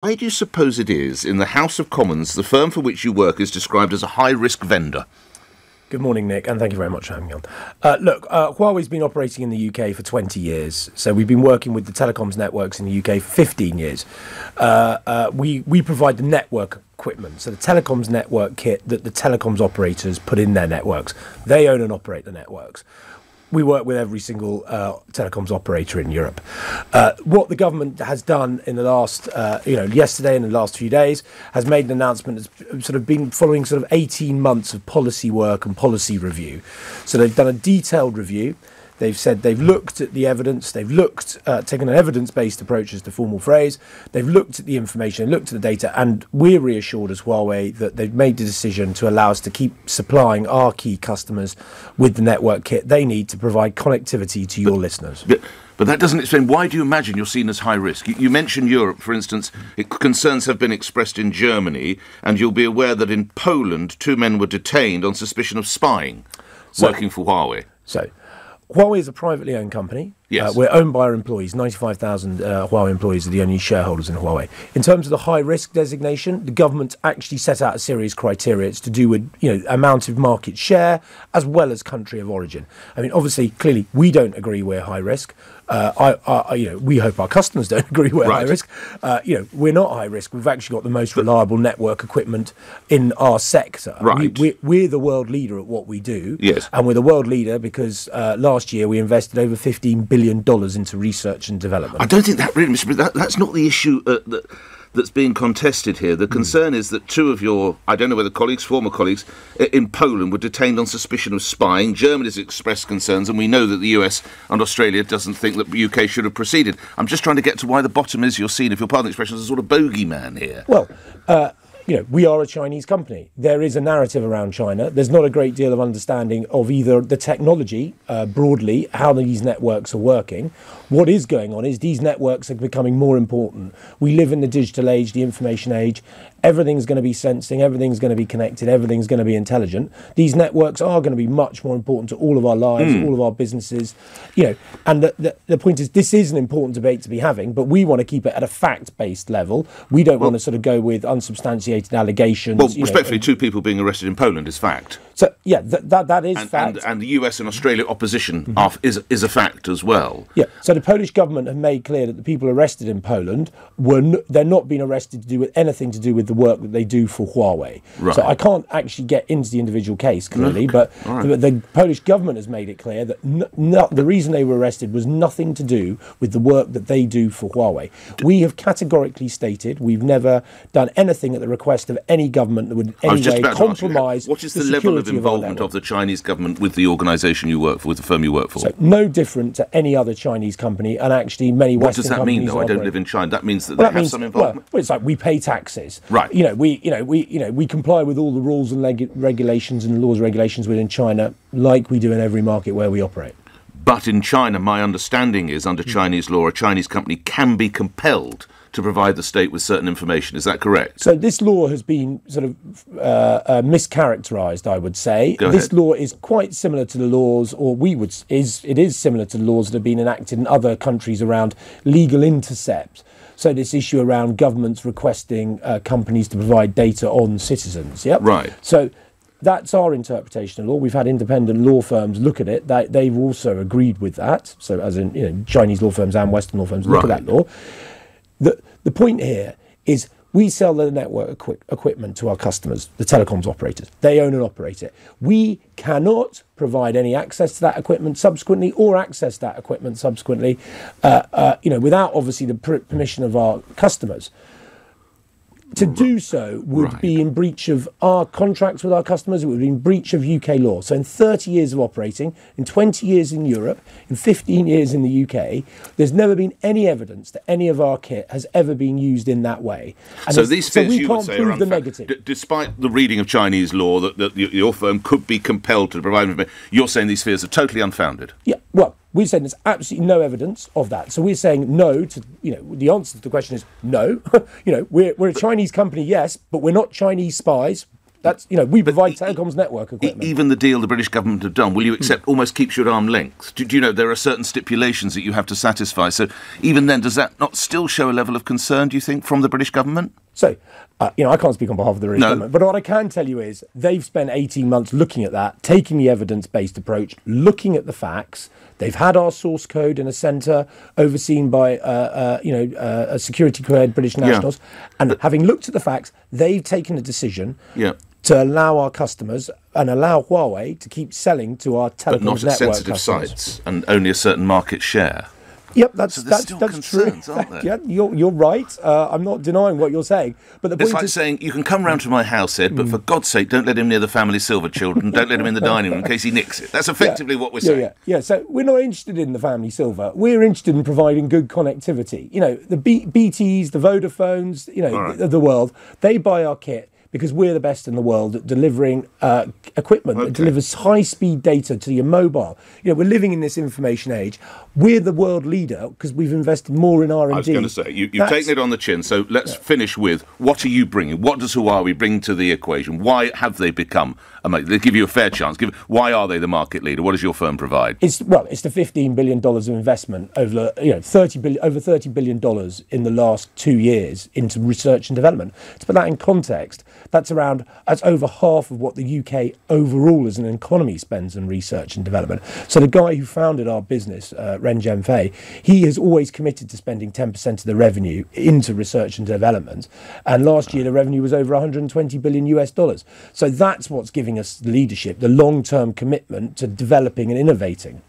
Why do you suppose it is, in the House of Commons, the firm for which you work is described as a high-risk vendor? Good morning, Nick, and thank you very much for having me on. Huawei's been operating in the UK for 20 years, so we've been working with the telecoms networks in the UK for 15 years. We provide the network equipment, so the telecoms network kit that the telecoms operators put in their networks. They own and operate the networks. We work with every single telecoms operator in Europe. What the government has done in the last, yesterday and the last few days, has made an announcement that's sort of been following sort of 18 months of policy work and policy review. So they've done a detailed review. They've said they've looked at the evidence, they've taken an evidence-based approach as the formal phrase, they've looked at the information, looked at the data, and we're reassured as Huawei that they've made the decision to allow us to keep supplying our key customers with the network kit they need to provide connectivity to your listeners. But that doesn't explain, why do you imagine you're seen as high risk? You mentioned Europe, for instance. Concerns have been expressed in Germany, and you'll be aware that in Poland, 2 men were detained on suspicion of spying, working for Huawei. Huawei is a privately owned company. Yes. We're owned by our employees. 95,000 Huawei employees are the only shareholders in Huawei. In terms of the high-risk designation, the government actually set out a series of criteria. It's to do with amount of market share as well as country of origin. I mean, obviously, clearly, we don't agree we're high risk. We hope our customers don't agree we're high risk. We're not high risk. We've actually got the most reliable network equipment in our sector. Right. We're the world leader at what we do. Yes. And we're the world leader because last year we invested over $15 billion into research and development. I don't think that really, that's not the issue that's being contested here. The concern is that 2 of your, I don't know whether colleagues, former colleagues, in Poland were detained on suspicion of spying. Germany's expressed concerns, and we know that the US and Australia doesn't think that the UK should have proceeded. I'm just trying to get to why the bottom is you're seen, if you'll pardon the expression, as a sort of bogeyman here. Well, we are a Chinese company. There is a narrative around China. There's not a great deal of understanding of either the technology, broadly, how these networks are working. What is going on is these networks are becoming more important. We live in the digital age, the information age. Everything's going to be sensing, everything's going to be connected, everything's going to be intelligent. These networks are going to be much more important to all of our lives, all of our businesses. And the point is, this is an important debate to be having, but we want to keep it at a fact-based level. We don't want to sort of go with unsubstantiated allegations. Well, respectfully, 2 people being arrested in Poland is fact. So, yeah, that is fact. And the US and Australia opposition is a fact as well. Yeah, so the Polish government have made clear that the people arrested in Poland, they're not being arrested to do with anything to do with the work that they do for Huawei. Right. So I can't actually get into the individual case, clearly, but the Polish government has made it clear that the reason they were arrested was nothing to do with the work that they do for Huawei. We have categorically stated we've never done anything at the request of any government that would in any way compromise what is the level of involvement of the Chinese government with the organisation you work for, with the firm you work for? So no different to any other Chinese company, and actually many Western companies. What does that mean, though? I don't live in China. That means that they have some involvement. Well, it's like we pay taxes. Right. We comply with all the rules and regulations and laws and regulations within China, like we do in every market where we operate. But in China, my understanding is, under Chinese law, a Chinese company can be compelled to provide the state with certain information. Is that correct? So this law has been sort of mischaracterised, I would say. This law is quite similar to the laws, it is similar to the laws that have been enacted in other countries around legal intercept. So this issue around governments requesting companies to provide data on citizens. Yep. Right. So that's our interpretation of law. We've had independent law firms look at it. They've also agreed with that. So as in Chinese law firms and Western law firms look at that law. The point here is we sell the network equipment to our customers, the telecoms operators. They own and operate it. We cannot provide any access to that equipment subsequently or access that equipment subsequently, without obviously the permission of our customers. To do so would be in breach of our contracts with our customers. It would be in breach of UK law. So in 30 years of operating, in 20 years in Europe, in 15 years in the UK, there's never been any evidence that any of our kit has ever been used in that way. And so these fears, you would say, are unfounded. Despite the reading of Chinese law that your firm could be compelled to provide information, you're saying these fears are totally unfounded? Yeah, well, we're saying there's absolutely no evidence of that. So we're saying no to, the answer to the question is no. We're a Chinese company, yes, but we're not Chinese spies. That's, we provide telecoms network equipment. Even the deal the British government have done, will you accept, almost keeps you at arm's length? Do you know there are certain stipulations that you have to satisfy? So even then, does that not still show a level of concern, do you think, from the British government? So, I can't speak on behalf of the British government, but what I can tell you is they've spent 18 months looking at that, taking the evidence-based approach, looking at the facts. They've had our source code in a centre overseen by, a security-cleared British nationals. And having looked at the facts, they've taken a decision to allow our customers and allow Huawei to keep selling to our telecoms network customers. But not at sensitive sites and only a certain market share. Yep, that's concerns, true. Aren't there? Yeah, you're right. I'm not denying what you're saying. But the point it's like saying, you can come round to my house, Ed, but for God's sake, don't let him near the family silver children. Don't let him in the dining room in case he nicks it. That's effectively what we're saying. Yeah. So we're not interested in the family silver. We're interested in providing good connectivity. The BTs, the Vodafones, the world, they buy our kit because we're the best in the world at delivering equipment that delivers high-speed data to your mobile. We're living in this information age. We're the world leader because we've invested more in R&D. I was going to say, you've taken it on the chin, so let's finish with, what are you bringing? What does Huawei bring to the equation? Why have they become, they give you a fair chance, why are they the market leader? What does your firm provide? It's the $15 billion of investment over, over $30 billion in the last 2 years into research and development. To put that in context, that's over half of what the UK overall as an economy spends on research and development. So the guy who founded our business, Ren Zhengfei, he has always committed to spending 10% of the revenue into research and development. And last year the revenue was over $120 billion US. So that's what's giving us the leadership, the long-term commitment to developing and innovating.